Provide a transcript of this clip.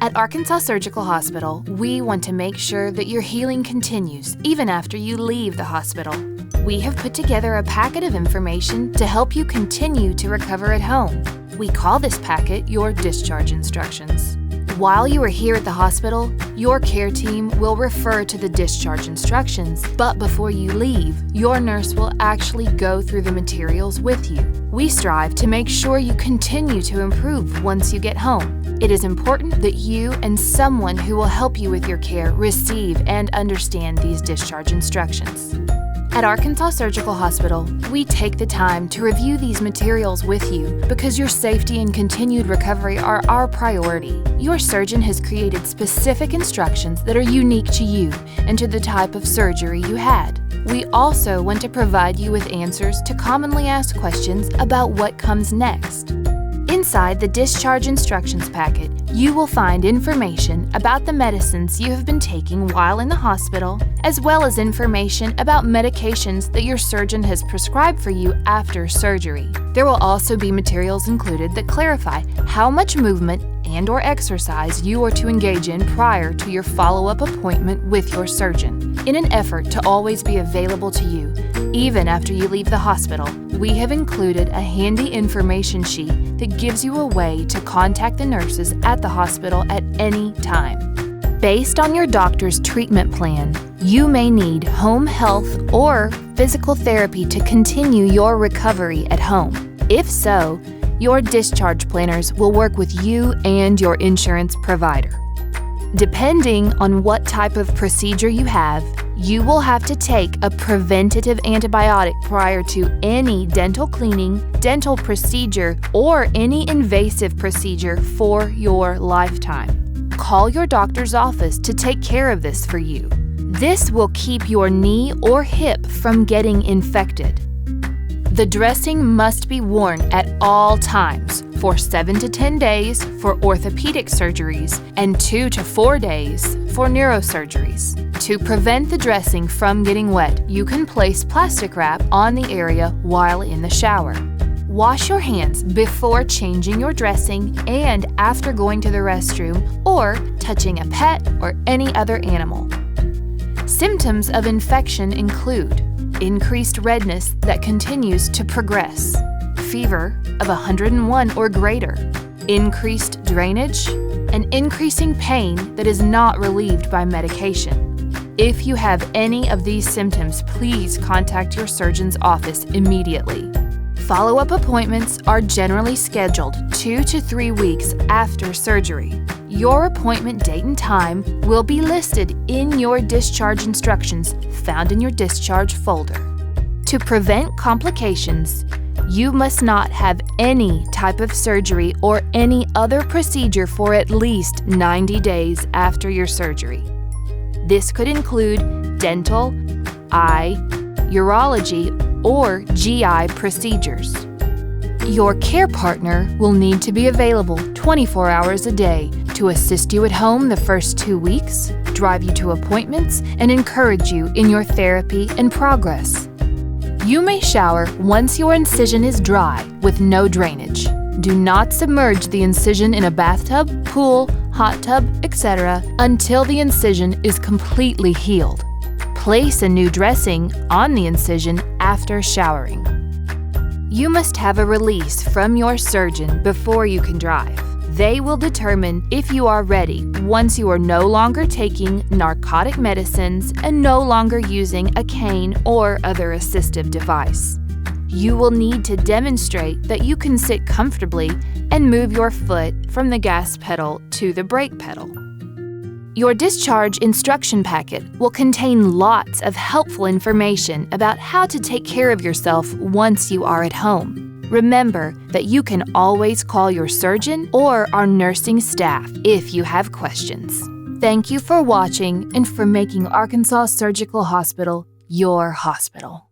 At Arkansas Surgical Hospital, we want to make sure that your healing continues even after you leave the hospital. We have put together a packet of information to help you continue to recover at home. We call this packet your Discharge Instructions. While you are here at the hospital, your care team will refer to the Discharge Instructions, but before you leave, your nurse will actually go through the materials with you. We strive to make sure you continue to improve once you get home. It is important that you and someone who will help you with your care receive and understand these Discharge Instructions. At Arkansas Surgical Hospital, we take the time to review these materials with you because your safety and continued recovery are our priority. Your surgeon has created specific instructions that are unique to you and to the type of surgery you had. We also want to provide you with answers to commonly asked questions about what comes next. Inside the Discharge Instructions packet, you will find information about the medicines you have been taking while in the hospital, as well as information about medications that your surgeon has prescribed for you after surgery. There will also be materials included that clarify how much movement and/or exercise you are to engage in prior to your follow-up appointment with your surgeon. In an effort to always be available to you, even after you leave the hospital, we have included a handy information sheet that gives you a way to contact the nurses at the hospital at any time. Based on your doctor's treatment plan, you may need home health or physical therapy to continue your recovery at home. If so, your discharge planners will work with you and your insurance provider. Depending on what type of procedure you have, you will have to take a preventative antibiotic prior to any dental cleaning, dental procedure, or any invasive procedure for your lifetime. Call your doctor's office to take care of this for you. This will keep your knee or hip from getting infected. The dressing must be worn at all times for 7 to 10 days for orthopedic surgeries and 2 to 4 days for neurosurgeries. To prevent the dressing from getting wet, you can place plastic wrap on the area while in the shower. Wash your hands before changing your dressing and after going to the restroom or touching a pet or any other animal. Symptoms of infection include increased redness that continues to progress, fever of 101 or greater, increased drainage, and increasing pain that is not relieved by medication. If you have any of these symptoms, please contact your surgeon's office immediately. Follow-up appointments are generally scheduled 2 to 3 weeks after surgery. Your appointment date and time will be listed in your discharge instructions found in your discharge folder. To prevent complications, you must not have any type of surgery or any other procedure for at least 90 days after your surgery. This could include dental, eye, urology, or GI procedures. Your care partner will need to be available 24 hours a day to assist you at home the first 2 weeks, drive you to appointments, and encourage you in your therapy and progress. You may shower once your incision is dry with no drainage. Do not submerge the incision in a bathtub, pool, hot tub, etc. until the incision is completely healed. Place a new dressing on the incision after showering. You must have a release from your surgeon before you can drive. They will determine if you are ready once you are no longer taking narcotic medicines and no longer using a cane or other assistive device. You will need to demonstrate that you can sit comfortably and move your foot from the gas pedal to the brake pedal. Your discharge instruction packet will contain lots of helpful information about how to take care of yourself once you are at home. Remember that you can always call your surgeon or our nursing staff if you have questions. Thank you for watching and for making Arkansas Surgical Hospital your hospital.